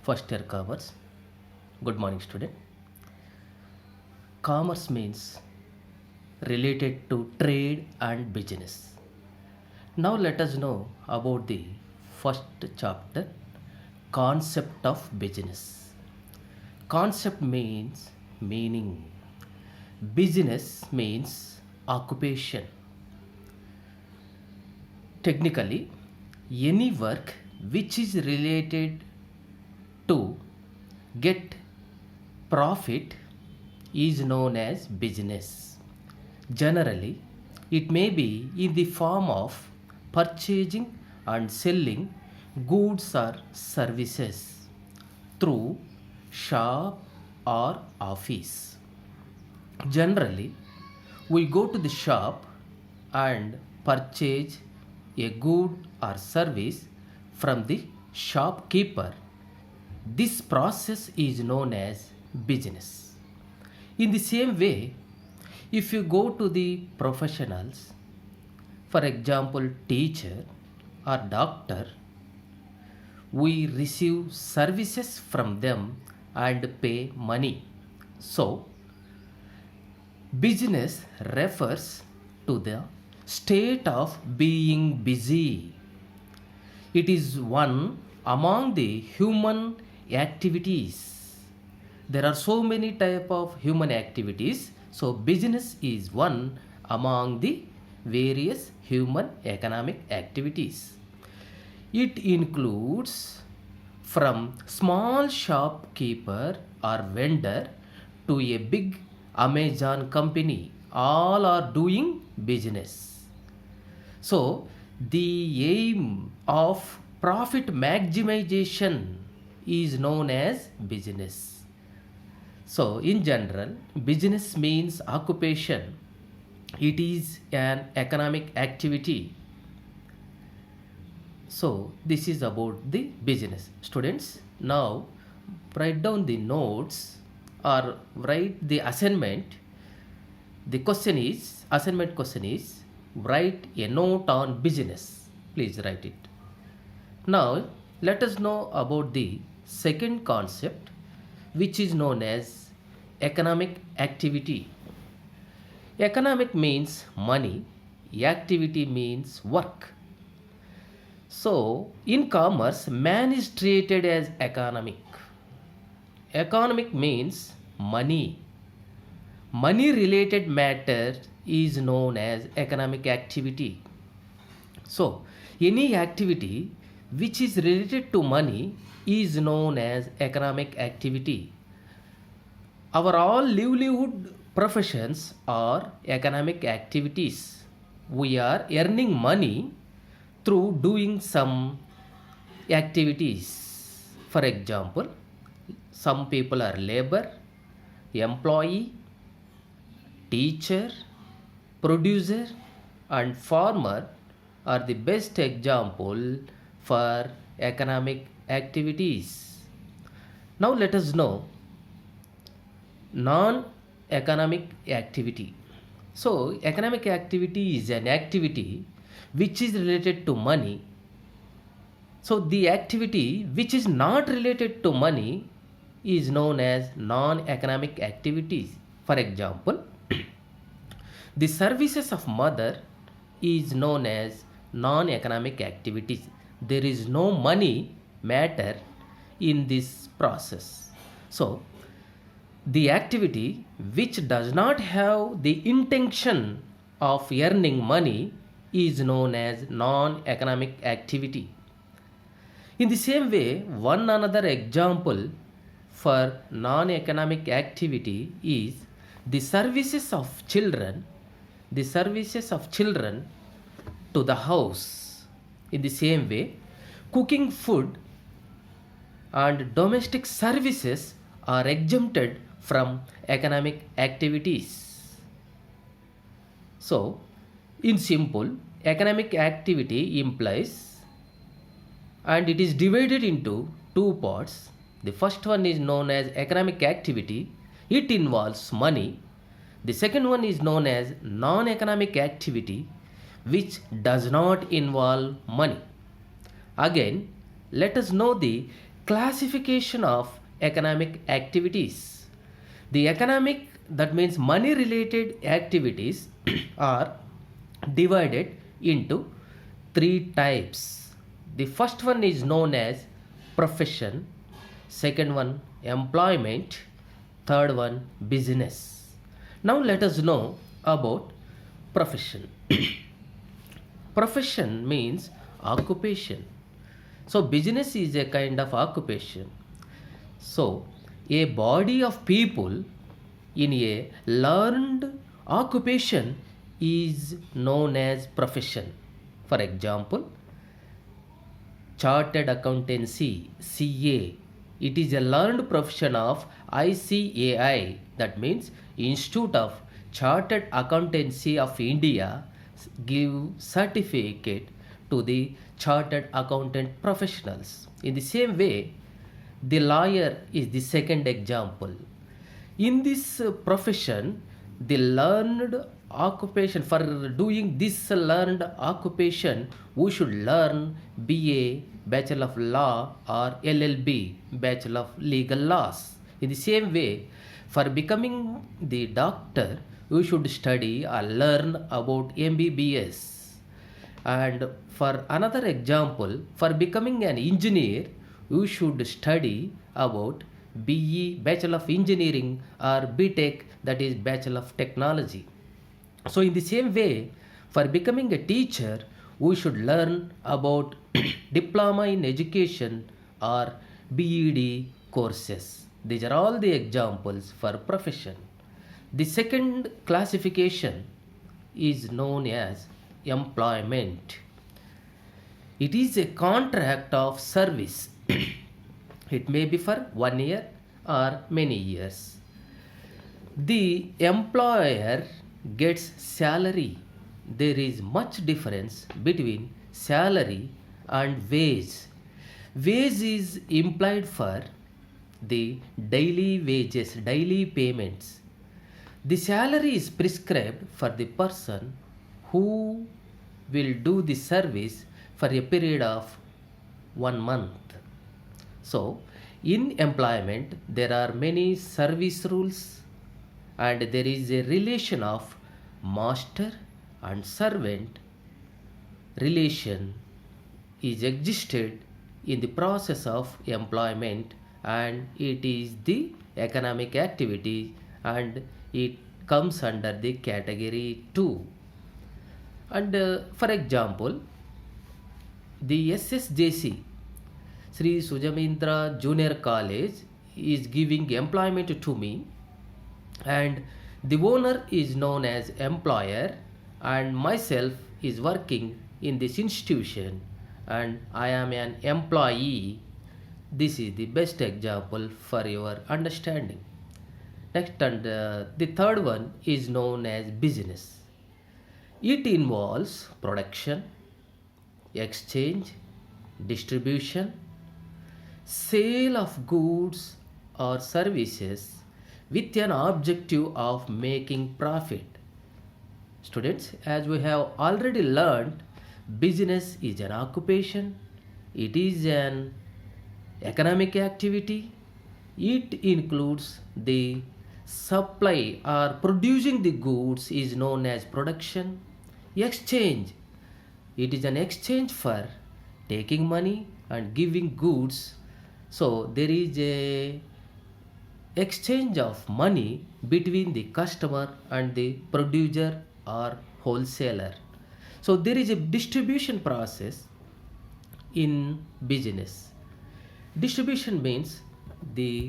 First year commerce. Good morning, student. Commerce means related to trade and business. Now let us know about the first chapter, concept of business. Concept means meaning. Business means occupation. Technically, any work which is related to get profit is known as business. Generally, it may be in the form of purchasing and selling goods or services through shop or office. Generally, we go to the shop and purchase a good or service from the shopkeeper. This process is known as business. In the same way, if you go to the professionals, for example, teacher or doctor, we receive services from them and pay money. So, business refers to the state of being busy. It is one among the human activities. There are so many type of human activities. So business is one among the various human economic activities. It includes from small shopkeeper or vendor to a big Amazon company. All are doing business. So the aim of profit maximization is known as business. So in general, business means occupation. It is an economic activity. So this is about the business. Students, now write down the notes or write the assignment. The question is, assignment question is, write a note on business. Please write it. Now let us know about the second concept, which is known as economic activity. Economic means money, activity means work. So in commerce, man is treated as economic. Economic means money. Money related matter is known as economic activity. So any activity which is related to money is known as economic activity. Our all livelihood professions are economic activities. We are earning money through doing some activities. For example, some people are labor, employee, teacher, producer, and farmer are the best example for economic activities. Now let us know non-economic activity. So economic activity is an activity which is related to money. So the activity which is not related to money is known as non-economic activities. For example, the services of mother is known as non-economic activities. There is no money matter in this process. So the activity which does not have the intention of earning money is known as non-economic activity. In the same way, one another example for non-economic activity is the services of children, the services of children to the house. In the same way, cooking food and domestic services are exempted from economic activities. So, in simple, economic activity implies, and it is divided into two parts. The first one is known as economic activity. It involves money. The second one is known as non-economic activity, which does not involve money. Again, let us know the classification of economic activities. The economic, that means money related activities, are divided into three types. The first one is known as profession, second one employment, third one business. Now let us know about profession. Profession means occupation. So business is a kind of occupation. So a body of people in a learned occupation is known as profession. For example, chartered accountancy, CA. It is a learned profession of ICAI, that means Institute of Chartered Accountancy of India give certificate to the chartered accountant professionals. In the same way, the lawyer is the second example. In this profession, the learned occupation, for doing this learned occupation, we should learn BA, Bachelor of Law, or LLB, Bachelor of Legal Laws. In the same way, for becoming the doctor, we should study or learn about MBBS. And for another example, for becoming an engineer, you should study about BE, Bachelor of Engineering, or BTech, that is Bachelor of Technology. So, in the same way, for becoming a teacher, we should learn about Diploma in Education or BEd courses. These are all the examples for profession. The second classification is known as employment. It is a contract of service. It may be for 1 year or many years. The employer gets salary. There is much difference between salary and wage. Wage is implied for the daily wages, daily payments. The salary is prescribed for the person who will do the service for a period of 1 month. So, in employment, there are many service rules and there is a relation of master and servant relation is existed in the process of employment, and it is the economic activity and it comes under the category 2. And for example, the SSJC, Sri Sujamindra Junior College, is giving employment to me, and the owner is known as employer and myself is working in this institution and I am an employee. This is the best example for your understanding. Next, and the third one is known as business. It involves production, exchange, distribution, sale of goods or services with an objective of making profit. Students, as we have already learned, business is an occupation, it is an economic activity, it includes the supply or producing the goods is known as production. Exchange, it is an exchange for taking money and giving goods. So there is a exchange of money between the customer and the producer or wholesaler. So there is a distribution process in business. Distribution means the